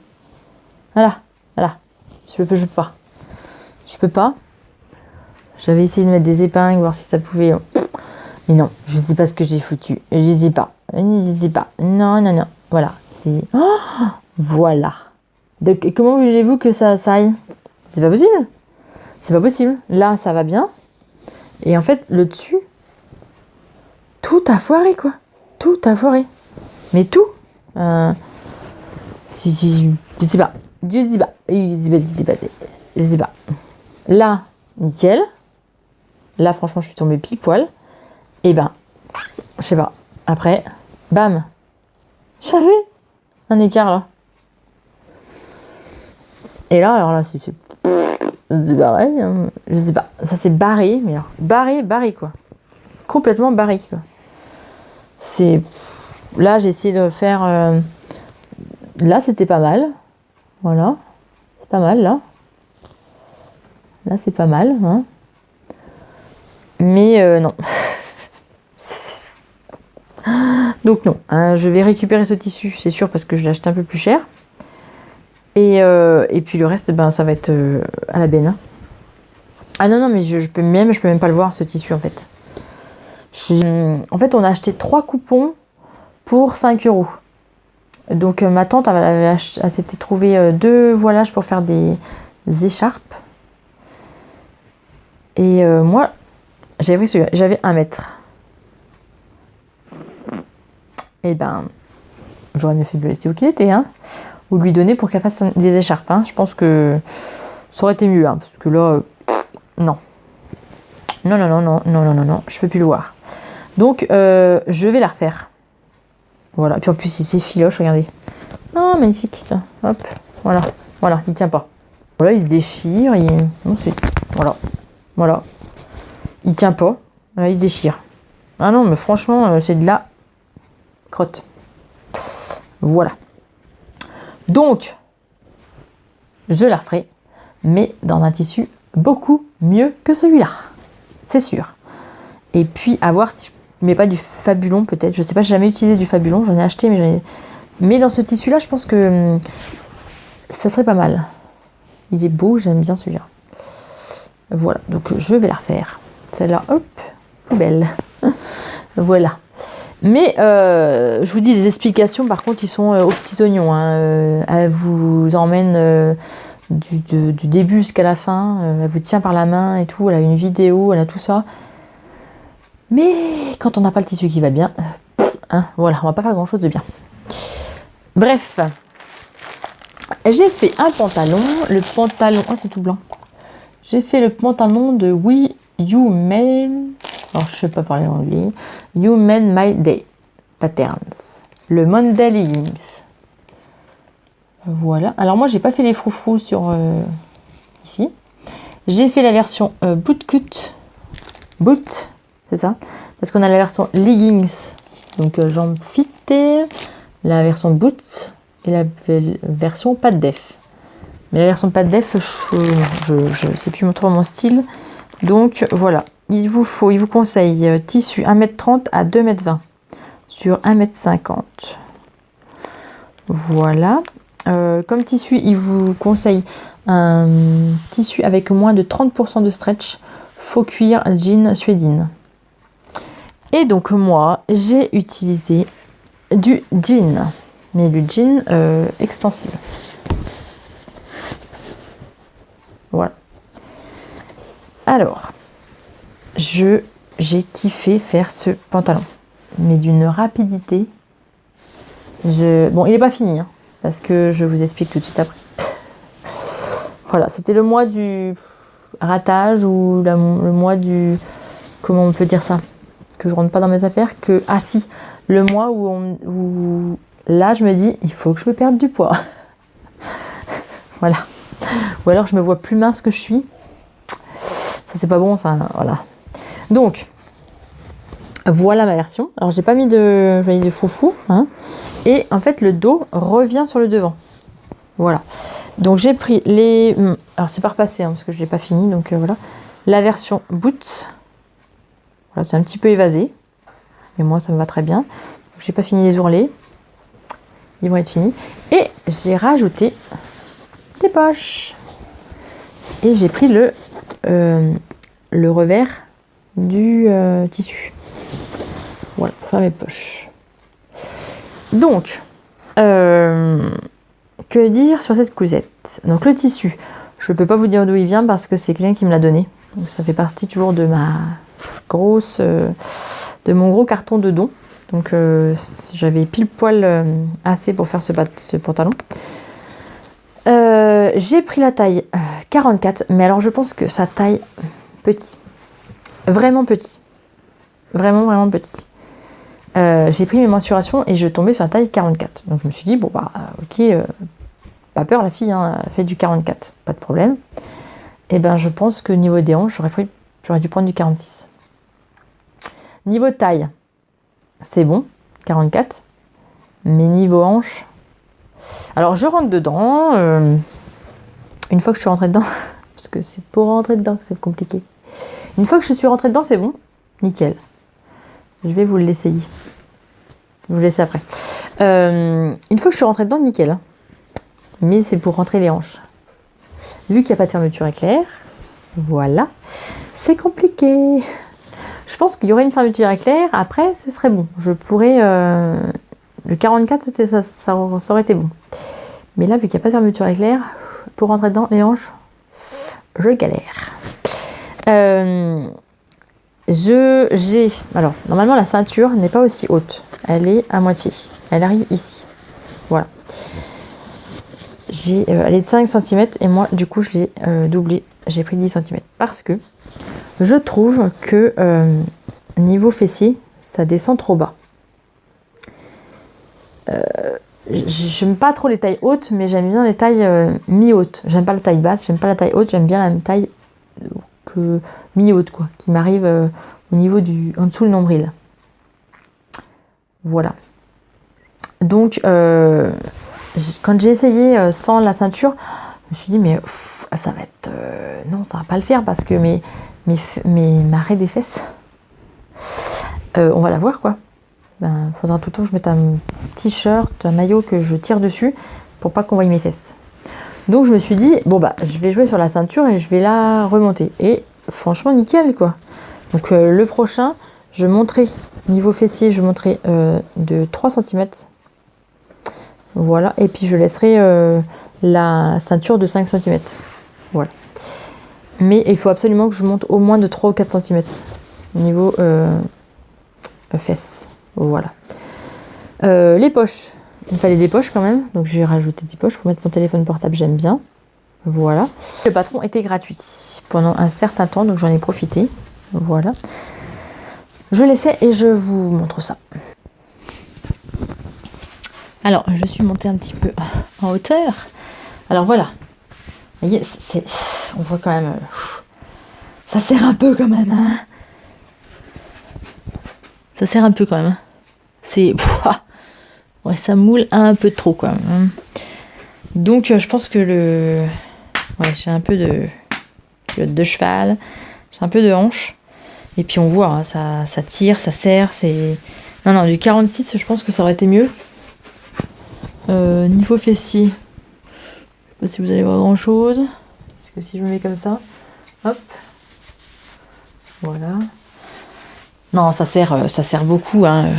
Voilà. Je peux pas. J'avais essayé de mettre des épingles, voir si ça pouvait... Mais non, je sais pas ce que j'ai foutu. Je sais pas. Non. Voilà. C'est... Oh, voilà. Donc, comment voulez-vous que ça aille? C'est pas possible. Là, ça va bien. Et en fait, le dessus, tout a foiré, quoi. Mais tout. Je sais pas. Là, nickel. Là, franchement, je suis tombée pile poil. Et ben, je sais pas. Après, bam. J'avais un écart, là. Et là, alors là, c'est pareil, je sais pas. Ça s'est barré, mais alors, barré, quoi. Complètement barré, quoi. Là, j'ai essayé de faire... Là, c'était pas mal. Voilà. C'est pas mal, là. Là, c'est pas mal, hein. Mais non. Donc non, hein, je vais récupérer ce tissu, c'est sûr, parce que je l'ai acheté un peu plus cher. Et puis le reste, ça va être à la benne. Hein. Ah non, mais je peux même pas le voir, ce tissu, en fait. En fait, on a acheté 3 coupons pour 5 €. Donc ma tante, elle s'était trouvé 2 voilages pour faire des écharpes. Et moi, j'avais pris celui-là. J'avais 1 mètre. Et j'aurais mieux fait de le laisser où qu'il était, hein. Ou de lui donner pour qu'elle fasse des écharpes. Hein. Je pense que ça aurait été mieux, hein, parce que là, non. Non, je peux plus le voir. Donc, je vais la refaire. Voilà, puis en plus, c'est filoche, regardez. Oh, magnifique, ça. Hop, voilà, il tient pas. Voilà, il se déchire, voilà. Il tient pas, voilà, il se déchire. Ah non, mais franchement, c'est de la crotte. Voilà. Donc, je la referai, mais dans un tissu beaucoup mieux que celui-là. C'est sûr. Et puis, à voir si je mets pas du Fabulon, peut-être. Je sais pas, j'ai jamais utilisé du Fabulon. J'en ai acheté, mais dans ce tissu-là, je pense que ça serait pas mal. Il est beau, j'aime bien celui-là. Voilà, donc je vais la refaire. Celle-là, hop, poubelle. Voilà. Mais je vous dis, les explications, par contre, ils sont aux petits oignons. Hein. Elle vous emmène du début jusqu'à la fin. Elle vous tient par la main et tout. Elle a une vidéo, elle a tout ça. Mais quand on n'a pas le tissu qui va bien, voilà, on va pas faire grand-chose de bien. Bref, j'ai fait un pantalon. Le pantalon... Oh, c'est tout blanc. J'ai fait le pantalon de We You Made... Alors, je sais pas parler anglais. You Made My Day Patterns. Le Monday Leggings. Voilà. Alors, moi, j'ai pas fait les froufrous sur... ici. J'ai fait la version bootcut. Boot, c'est ça. Parce qu'on a la version leggings. Donc, jambes fitées. La version boot. Et la version pas de def. Mais la version pas de def, je sais plus trop mon style. Donc, voilà. Il vous conseille tissu 1,30 m à 2,20 m. sur 1,50 m. Voilà. Comme tissu, il vous conseille un tissu avec moins de 30% de stretch, faux cuir jean suédine. Et donc moi, j'ai utilisé du jean, mais du jean extensible. Voilà. Alors, j'ai kiffé faire ce pantalon, mais d'une rapidité. Bon, il n'est pas fini, hein, parce que je vous explique tout de suite après. Voilà, c'était le mois du ratage ou le mois du... Comment on peut dire ça? Que je rentre pas dans mes affaires. Ah si, le mois où là, je me dis, il faut que je me perde du poids. Voilà. Ou alors, je me vois plus mince que je suis. Ça, c'est pas bon, ça. Voilà. Donc, voilà ma version. Alors, j'ai pas mis de froufrou, hein. Et en fait, le dos revient sur le devant. Voilà. Donc, j'ai pris les... Alors, c'est pas repassé, hein, parce que je l'ai pas fini. Donc, voilà. La version boots. Voilà, c'est un petit peu évasé. Mais moi, ça me va très bien. J'ai pas fini les ourlets. Ils vont être finis. Et j'ai rajouté des poches. Et j'ai pris le revers du tissu. Voilà, pour faire mes poches. Donc, que dire sur cette cousette? Donc le tissu, je ne peux pas vous dire d'où il vient parce que c'est quelqu'un qui me l'a donné. Donc, ça fait partie toujours de de mon gros carton de don. Donc j'avais pile poil assez pour faire ce pantalon. J'ai pris la taille 44, mais alors je pense que ça taille petit. Vraiment petit. Vraiment, vraiment petit. J'ai pris mes mensurations et je tombais sur la taille 44. Donc je me suis dit, bon bah ok, pas peur la fille, hein, elle fait du 44, pas de problème. Et ben je pense que niveau des hanches, j'aurais dû prendre du 46. Niveau taille, c'est bon, 44. Mais niveau hanche, alors je rentre dedans, une fois que je suis rentrée dedans, parce que c'est pour rentrer dedans que c'est compliqué. Une fois que je suis rentrée dedans, c'est bon, nickel. Je vais vous l'essayer. Je vous laisse après. Une fois que je suis rentrée dedans, nickel. Hein. Mais c'est pour rentrer les hanches. Vu qu'il n'y a pas de fermeture éclair, voilà, c'est compliqué. Je pense qu'il y aurait une fermeture éclair, après, ce serait bon. Je pourrais... le 44, ça aurait été bon. Mais là, vu qu'il n'y a pas de fermeture éclair, pour rentrer dedans, les hanches, je galère. Alors, normalement, la ceinture n'est pas aussi haute. Elle est à moitié. Elle arrive ici. Voilà. Elle est de 5 cm et moi, du coup, je l'ai doublée. J'ai pris 10 cm parce que je trouve que niveau fessier, ça descend trop bas. J'aime pas trop les tailles hautes, mais j'aime bien les tailles mi-hautes. J'aime pas la taille basse, j'aime pas la taille haute, j'aime bien la taille mi-haute, quoi, qui m'arrive au niveau en dessous le nombril. Voilà. Donc, quand j'ai essayé sans la ceinture, je me suis dit, mais ça va être... non, ça va pas le faire parce que mes arrêts des fesses, on va la voir, quoi. Ben, faudra tout le temps que je mette un t-shirt, un maillot que je tire dessus pour pas qu'on voie mes fesses. Donc je me suis dit, bon bah je vais jouer sur la ceinture et je vais la remonter. Et franchement nickel, quoi. Donc le prochain, je monterai, niveau fessier, je monterai de 3 cm. Voilà, et puis je laisserai la ceinture de 5 cm. Voilà. Mais il faut absolument que je monte au moins de 3 ou 4 cm niveau fesses. Voilà. Les poches. Il me fallait des poches quand même. Donc j'ai rajouté des poches pour mettre mon téléphone portable. J'aime bien. Voilà. Le patron était gratuit pendant un certain temps. Donc j'en ai profité. Voilà. Je l'essaie et je vous montre ça. Alors, je suis montée un petit peu en hauteur. Alors voilà. Vous voyez, on voit quand même... ça serre un peu quand même. Hein. Ça serre un peu quand même. C'est... ouais, ça moule un peu trop quand même. Donc, je pense que ouais, j'ai un peu de cheval. J'ai un peu de hanche. Et puis, on voit, hein, ça tire, ça serre. Non, non, du 46, je pense que ça aurait été mieux. Niveau fessier, je sais pas si vous allez voir grand chose. Parce que si je me mets comme ça, hop, voilà. Non, ça sert beaucoup. Hein.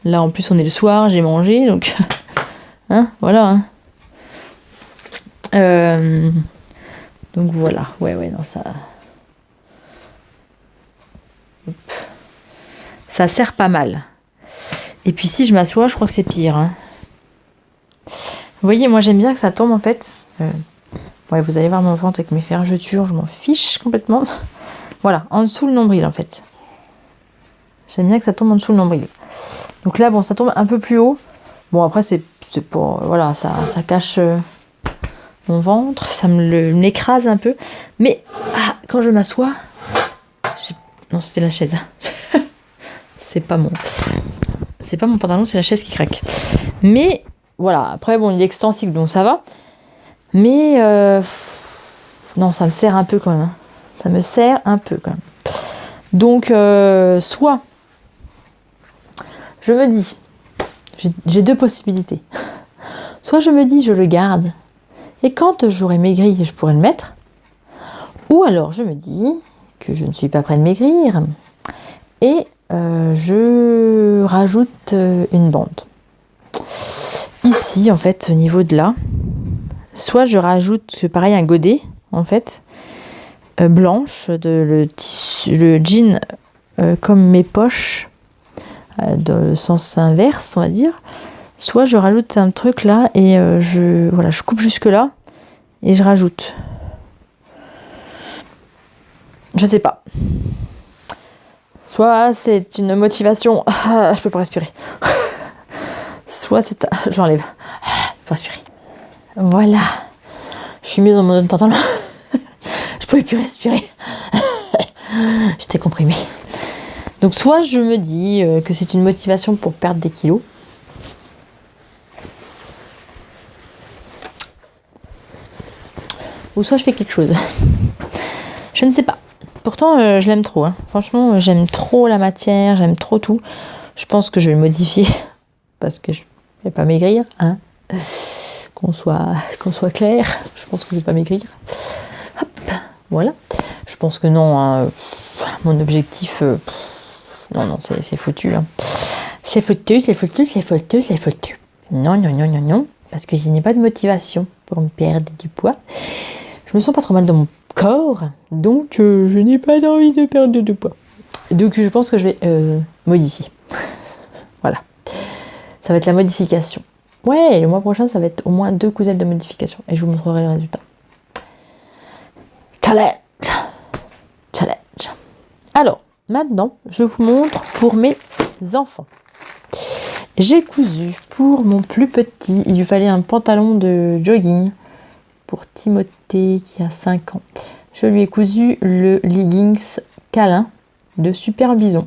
Là, en plus, on est le soir, j'ai mangé, donc hein, voilà. Hein. Donc voilà, ouais, non, ça. Hop. Ça sert pas mal. Et puis si je m'assois, je crois que c'est pire. Hein. Vous voyez, moi j'aime bien que ça tombe en fait. Ouais, vous allez voir mon ventre avec mes fermetures, je m'en fiche complètement. Voilà, en dessous le nombril en fait. J'aime bien que ça tombe en dessous le nombril. Donc là, bon, ça tombe un peu plus haut. Bon, après, c'est pour... Voilà, ça cache mon ventre, ça m'écrase un peu. Mais quand je m'assois... Non, c'était la chaise. C'est pas mon pantalon, c'est la chaise qui craque. Mais... Voilà, après, bon, il est extensible, donc ça va. Mais, non, ça me sert un peu quand même. Hein. Ça me sert un peu quand même. Donc, soit, je me dis, j'ai deux possibilités. Soit je me dis, je le garde, et quand j'aurai maigri, je pourrai le mettre. Ou alors, je me dis que je ne suis pas prête de maigrir, et je rajoute une bande. Ici, en fait, au niveau de là, soit je rajoute, pareil, un godet, en fait, blanche, le jean comme mes poches, dans le sens inverse, on va dire. Soit je rajoute un truc là et je coupe jusque là et je rajoute. Je sais pas. Soit c'est une motivation, je peux pas respirer. Soit c'est... Je l'enlève. Je peux respirer. Voilà. Je suis mieux dans mon autre pantalon. Je pouvais plus respirer. J'étais comprimée. Donc soit je me dis que c'est une motivation pour perdre des kilos. Ou soit je fais quelque chose. Je ne sais pas. Pourtant, je l'aime trop. Hein. Franchement, j'aime trop la matière, j'aime trop tout. Je pense que je vais le modifier. Parce que je ne vais pas maigrir. Hein. Qu'on soit clair. Je pense que je ne vais pas maigrir. Hop, voilà. Je pense que non. Hein. Mon objectif... non, c'est foutu. Hein. C'est foutu. Non. Parce que je n'ai pas de motivation pour me perdre du poids. Je me sens pas trop mal dans mon corps. Donc, je n'ai pas envie de perdre de poids. Donc, je pense que je vais modifier. Voilà. Ça va être la modification. Ouais, le mois prochain, ça va être au moins 2 cousettes de modification. Et je vous montrerai le résultat. Challenge. Alors, maintenant, je vous montre pour mes enfants. J'ai cousu pour mon plus petit. Il lui fallait un pantalon de jogging pour Timothée qui a 5 ans. Je lui ai cousu le leggings câlin de Super Bison.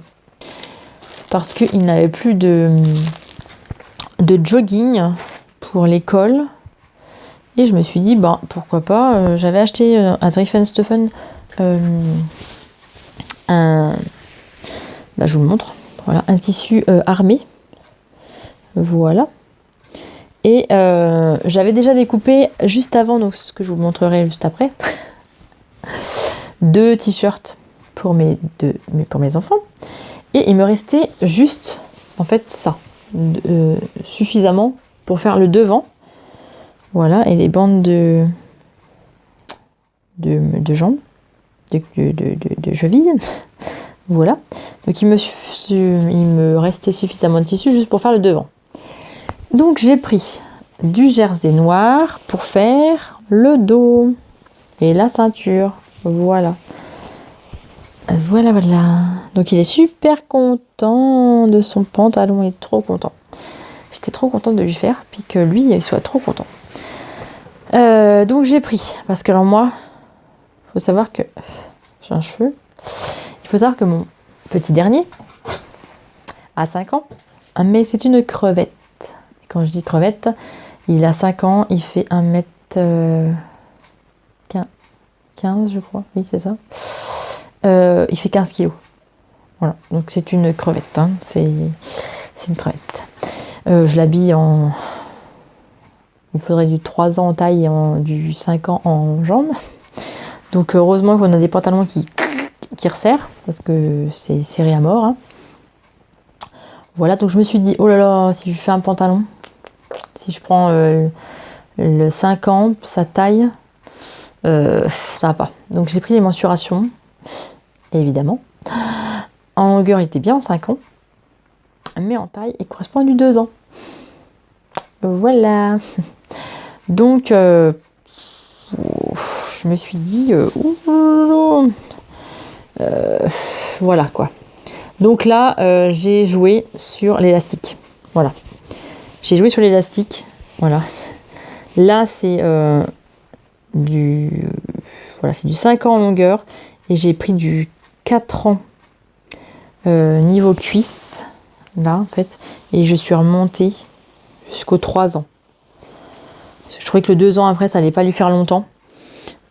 Parce qu'il n'avait plus de jogging pour l'école. Et je me suis dit, pourquoi pas. J'avais acheté à Driefenstoffen je vous le montre. Voilà, un tissu armé. Voilà. Et j'avais déjà découpé juste avant, donc ce que je vous montrerai juste après, 2 t-shirts pour mes enfants. Et il me restait juste, en fait, ça. Suffisamment pour faire le devant. Voilà, et les bandes de jambes, de cheville. Voilà. Donc il me restait suffisamment de tissu juste pour faire le devant. Donc j'ai pris du jersey noir pour faire le dos et la ceinture. Voilà. Voilà. Donc il est super content de son pantalon, il est trop content. J'étais trop contente de lui faire, puis que lui, il soit trop content. Donc j'ai pris, parce que alors moi, il faut savoir que j'ai un cheveu. Il faut savoir que mon petit dernier a 5 ans, mais c'est une crevette. Et quand je dis crevette, il a 5 ans, il fait 1m15, je crois. Oui, c'est ça. Il fait 15 kilos. Voilà, donc c'est une crevette, hein. C'est une crevette. Je l'habille en... Il faudrait du 3 ans en taille et du 5 ans en jambes. Donc heureusement qu'on a des pantalons qui resserrent, parce que c'est serré à mort, hein. Voilà, donc je me suis dit, oh là là, si je fais un pantalon, si je prends le 5 ans, sa taille, ça va pas. Donc j'ai pris les mensurations, évidemment. En longueur, il était bien en 5 ans, mais en taille, il correspond à du 2 ans. Voilà. Donc, je me suis dit, voilà quoi. Donc là, j'ai joué sur l'élastique. Voilà. J'ai joué sur l'élastique. Voilà. Là, c'est voilà, c'est du 5 ans en longueur. Et j'ai pris du 4 ans niveau cuisse. Là, en fait. Et je suis remontée jusqu'aux 3 ans. Je trouvais que le 2 ans après, ça allait pas lui faire longtemps.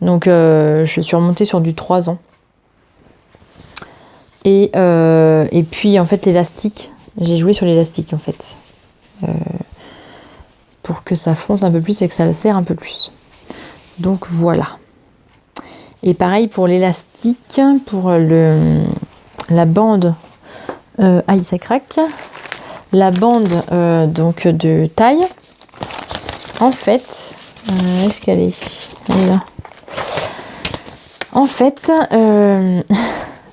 Donc, je suis remontée sur du 3 ans. Et puis, en fait, l'élastique, j'ai joué sur l'élastique, en fait. Pour que ça fronde un peu plus et que ça le serre un peu plus. Donc, voilà. Et pareil pour l'élastique, pour la bande... aïe, ça craque. La bande, donc, de taille. En fait... est-ce qu'elle est... Elle est là. En fait...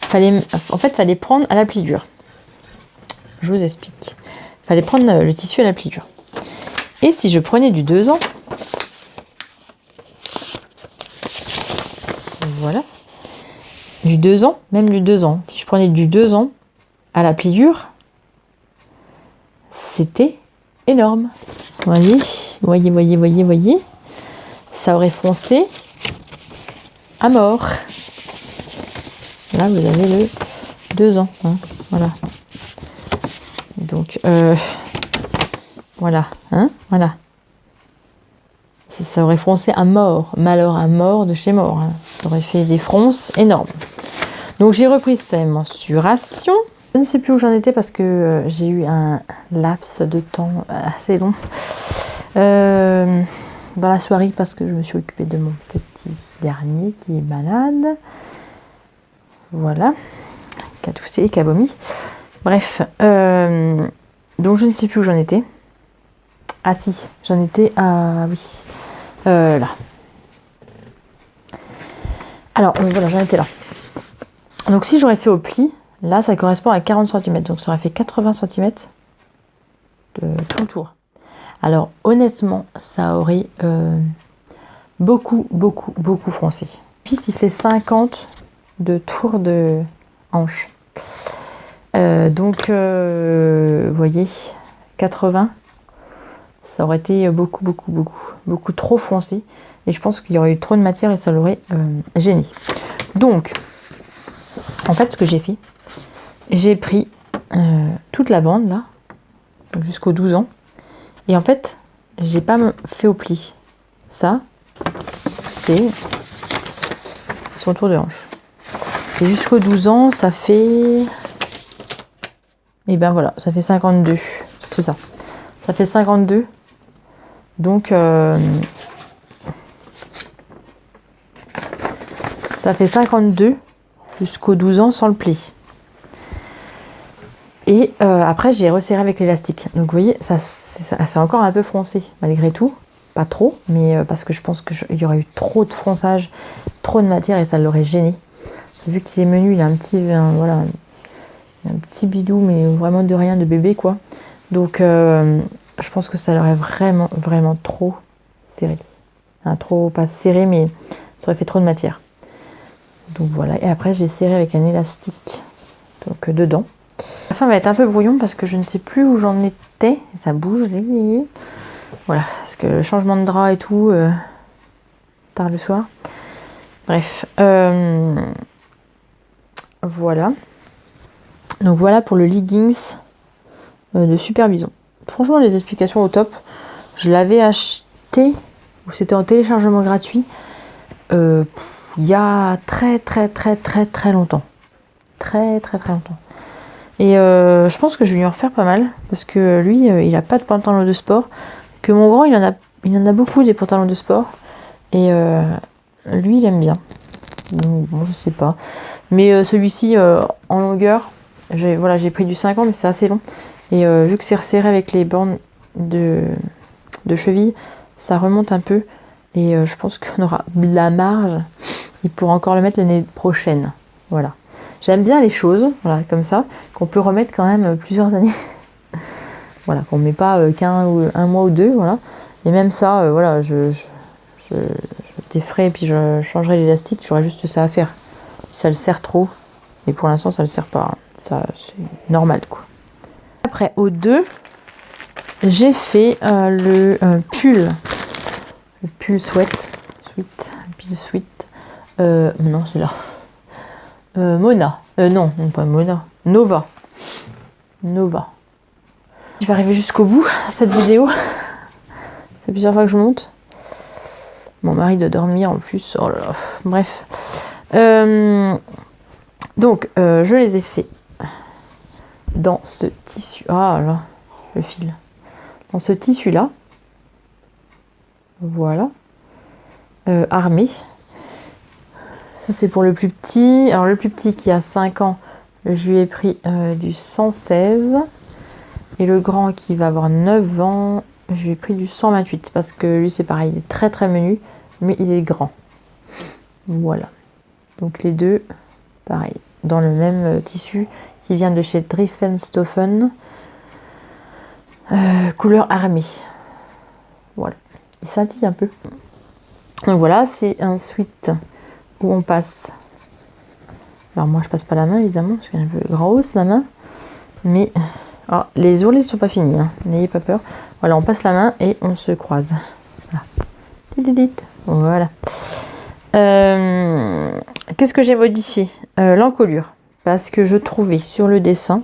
fallait prendre à la pliure. Je vous explique. Fallait prendre le tissu à la pliure. Et si je prenais du 2 ans, voilà, du 2 ans, même du 2 ans, si je prenais du 2 ans à la pliure, c'était énorme. Voyez, ça aurait foncé à mort. Là, vous avez le 2 ans. Hein, voilà. Donc, voilà. Hein, voilà. Ça aurait froncé à mort. Malheur à mort de chez mort. Hein. Ça aurait fait des fronces énormes. Donc, j'ai repris ces mensurations. Je ne sais plus où j'en étais parce que j'ai eu un laps de temps assez long. Dans la soirée parce que je me suis occupée de mon petit dernier qui est malade. Voilà, qui a toussé et qui a vomi. Bref, donc je ne sais plus où j'en étais. Ah si, j'en étais à... oui, là. Alors, voilà, j'en étais là. Donc si j'aurais fait au pli, là, ça correspond à 40 cm. Donc ça aurait fait 80 cm de tout le tour. Alors, honnêtement, ça aurait beaucoup froncé. Puis, il fait 50 de tour de hanche. Donc, vous voyez, 80, ça aurait été beaucoup trop foncé. Et je pense qu'il y aurait eu trop de matière et ça l'aurait gêné. Donc, en fait, ce que j'ai fait, j'ai pris toute la bande, là, jusqu'aux 12 ans. Et en fait, j'ai pas fait au pli. Ça, c'est son tour de hanche. Et jusqu'aux 12 ans, ça fait... Et ben voilà, ça fait 52. C'est ça. Ça fait 52. Donc, ça fait 52 jusqu'aux 12 ans sans le pli. Et après, j'ai resserré avec l'élastique. Donc, vous voyez, ça c'est encore un peu froncé, malgré tout. Pas trop, mais parce que je pense qu'il y aurait eu trop de fronçage, trop de matière et ça l'aurait gêné. Vu qu'il est menu, il a un petit, voilà, un petit bidou, mais vraiment de rien, de bébé, quoi. Donc, je pense que ça l'aurait vraiment trop serré. Hein, trop, pas serré, mais ça aurait fait trop de matière. Donc, voilà. Et après, j'ai serré avec un élastique, donc dedans. La fin va être un peu brouillon parce que je ne sais plus où j'en étais. Ça bouge. Voilà, parce que le changement de drap et tout, tard le soir. Bref. Voilà. Donc voilà pour le leggings de Super Bison. Franchement, les explications au top. Je l'avais acheté, ou c'était en téléchargement gratuit, il y a très longtemps. Très longtemps. Et je pense que je vais lui en refaire pas mal. Parce que lui, il a pas de pantalon de sport. Que mon grand, il en a beaucoup des pantalons de sport. Et lui, il aime bien. Donc, bon, je sais pas. Mais celui-ci, en longueur, j'ai pris du 5 ans, mais c'est assez long. Et vu que c'est resserré avec les bandes de cheville, ça remonte un peu. Et je pense qu'on aura de la marge. Il pourra encore le mettre l'année prochaine. Voilà. J'aime bien les choses, voilà, comme ça, qu'on peut remettre quand même plusieurs années. Voilà, qu'on ne met pas un mois ou deux, voilà. Et même ça, voilà, je déferai et puis je changerai l'élastique, j'aurai juste ça à faire. Si ça le serre trop, et pour l'instant ça le serre pas, hein. Ça c'est normal quoi. Après au 2, j'ai fait le pull sweat, non c'est là. Mona. Non, pas Mona. Nova. Je vais arriver jusqu'au bout de cette vidéo. C'est plusieurs fois que je monte. Mon mari doit dormir en plus. Oh là là. Bref. Donc, je les ai fait dans ce tissu. Ah là, le fil. Dans ce tissu-là. Voilà. Armé. Ça, c'est pour le plus petit. Alors, le plus petit qui a 5 ans, je lui ai pris du 116. Et le grand qui va avoir 9 ans, je lui ai pris du 128. Parce que lui, c'est pareil, il est très très menu, mais il est grand. Voilà. Donc, les deux, pareil, dans le même tissu qui vient de chez Drifenstoffen. Couleur armée. Voilà. Il scintille un peu. Donc, voilà, c'est un sweat où on passe. Alors moi je passe pas la main évidemment parce qu'elle est un peu grosse ma main. Mais les ourlets ne sont pas finis, hein. N'ayez pas peur. Voilà, on passe la main et on se croise. Voilà. Qu'est-ce que j'ai modifié? L'encolure. Parce que je trouvais sur le dessin,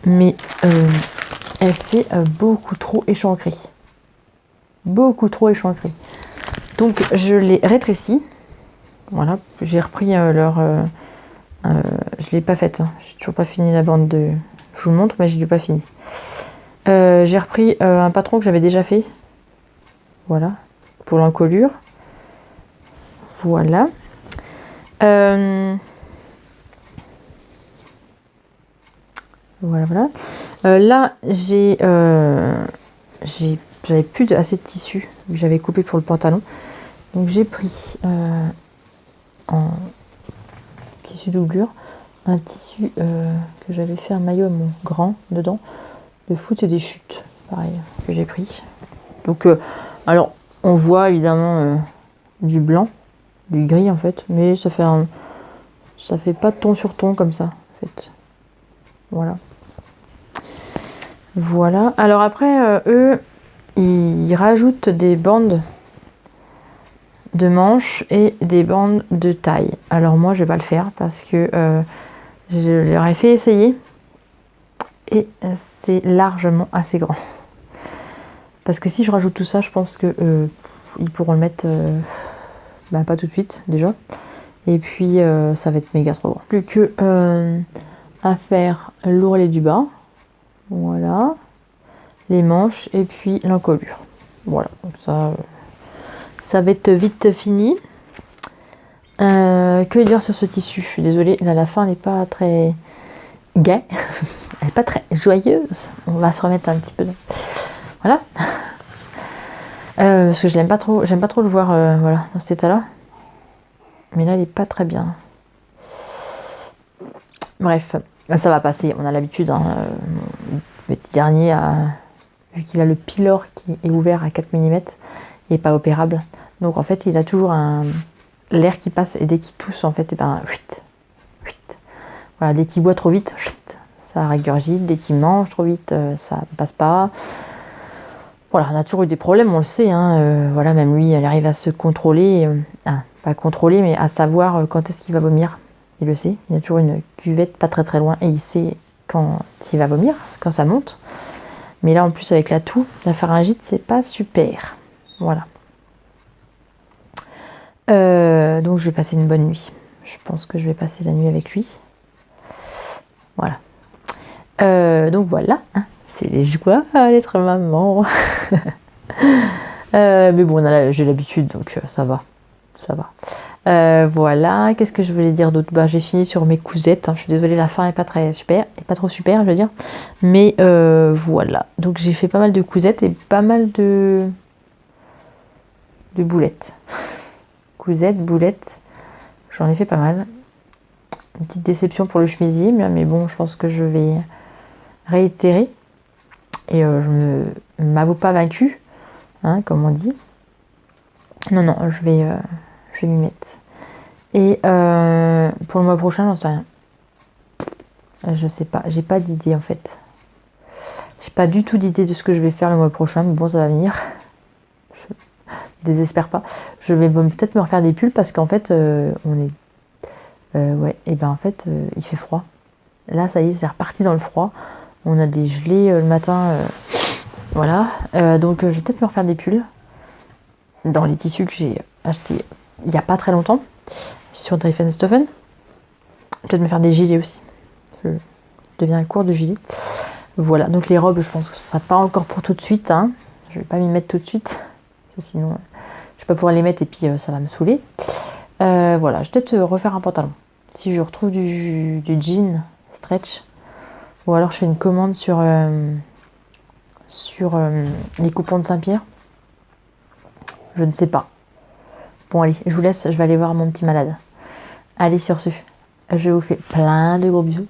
mais elle fait beaucoup trop échancrée. Beaucoup trop échancrée. Donc je l'ai rétrécie. Voilà, j'ai repris je l'ai pas faite, hein. J'ai toujours pas fini la bande de... Je vous le montre, mais je l'ai pas fini. J'ai repris un patron que j'avais déjà fait. Voilà, pour l'encolure. Voilà. Voilà. Là, j'avais plus assez de tissu que j'avais coupé pour le pantalon. Donc j'ai pris en tissu doublure un tissu que j'avais fait un maillot à mon grand dedans. Le foot et des chutes, pareil, que j'ai pris. Donc, alors, on voit évidemment du blanc, du gris en fait, mais ça fait pas ton sur ton comme ça, en fait. Voilà. Alors après, eux, ils rajoutent des bandes de manches et des bandes de taille. Alors moi, je vais pas le faire parce que je leur ai fait essayer et c'est largement assez grand. Parce que si je rajoute tout ça, je pense que ils pourront le mettre pas tout de suite déjà. Et puis ça va être méga trop grand. Plus que à faire l'ourlet du bas. Voilà. Les manches et puis l'encolure. Voilà. Donc ça va être vite fini. Que dire sur ce tissu? Je suis désolée, là la fin n'est pas très gaie. Elle n'est pas très joyeuse. On va se remettre un petit peu. Voilà. Parce que j'aime pas trop le voir voilà, dans cet état-là. Mais là, il n'est pas très bien. Bref, ça va passer. On a l'habitude. Hein, mon petit dernier, vu qu'il a le pylore qui est ouvert à 4 mm et pas opérable. Donc en fait, il a toujours l'air qui passe et dès qu'il tousse, en fait, voilà, dès qu'il boit trop vite, ça régurgite. Dès qu'il mange trop vite, ça ne passe pas. Voilà, on a toujours eu des problèmes, on le sait. Hein, voilà, même lui, il arrive à se contrôler. Pas contrôler, mais à savoir quand est-ce qu'il va vomir. Il le sait. Il y a toujours une cuvette pas très très loin et il sait quand il va vomir, quand ça monte. Mais là, en plus, avec la toux, la pharyngite, c'est pas super. Voilà. Donc, je vais passer une bonne nuit. Je pense que je vais passer la nuit avec lui. Voilà. Donc voilà, hein, c'est les joies d'être maman. Mais bon, j'ai l'habitude, donc ça va. Ça va. Voilà, qu'est-ce que je voulais dire d'autre? Bah, j'ai fini sur mes cousettes, hein. Je suis désolée, la fin est pas très super, et pas trop super, je veux dire. Mais voilà, donc j'ai fait pas mal de cousettes et pas mal de boulettes. Cousettes, boulettes, j'en ai fait pas mal. Une petite déception pour le chemisier, mais bon, je pense que je vais réitérer. Et je ne m'avoue pas vaincue, hein, comme on dit. Non, je vais m'y mettre. Et pour le mois prochain, j'en sais rien. Je sais pas, j'ai pas d'idée en fait. J'ai pas du tout d'idée de ce que je vais faire le mois prochain, mais bon, ça va venir. Je désespère pas. Je vais peut-être me refaire des pulls parce qu'en fait, on est. Ouais, et ben en fait, il fait froid. Là, ça y est, c'est reparti dans le froid. On a des gelées le matin. Voilà. Donc, je vais peut-être me refaire des pulls dans les tissus que j'ai achetés il n'y a pas très longtemps sur Drifenstoffen. Peut-être me faire des gilets aussi. Je deviens court de gilets. Voilà, donc les robes, je pense que ce sera pas encore pour tout de suite. Hein. Je vais pas m'y mettre tout de suite. Parce que sinon, je vais pas pouvoir les mettre et puis ça va me saouler. Voilà, je vais peut-être refaire un pantalon. Si je retrouve du jean stretch. Ou alors je fais une commande sur les coupons de Saint-Pierre. Je ne sais pas. Bon allez, je vous laisse, je vais aller voir mon petit malade. Allez, sur ce, je vous fais plein de gros bisous.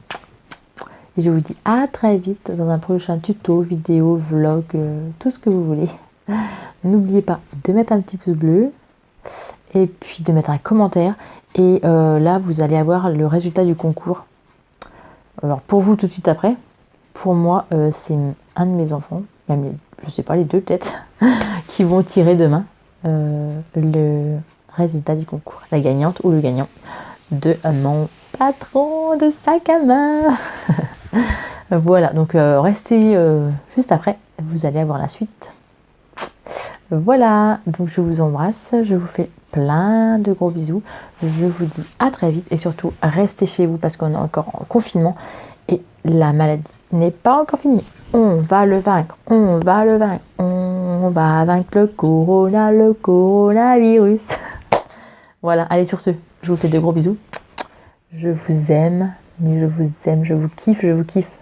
Et je vous dis à très vite dans un prochain tuto, vidéo, vlog, tout ce que vous voulez. N'oubliez pas de mettre un petit pouce bleu et puis de mettre un commentaire. Et là, vous allez avoir le résultat du concours. Alors pour vous tout de suite après, pour moi, c'est un de mes enfants, même je sais pas, les deux peut-être, qui vont tirer demain le résultat du concours. La gagnante ou le gagnant de mon patron de sac à main. Voilà, donc restez juste après, vous allez avoir la suite. Voilà, donc je vous embrasse, je vous fais plein de gros bisous. Je vous dis à très vite et surtout restez chez vous parce qu'on est encore en confinement et la maladie n'est pas encore finie. On va le vaincre, on va le vaincre, on va vaincre le coronavirus. Voilà, allez sur ce, je vous fais de gros bisous. Je vous aime, mais je vous aime, je vous kiffe, je vous kiffe.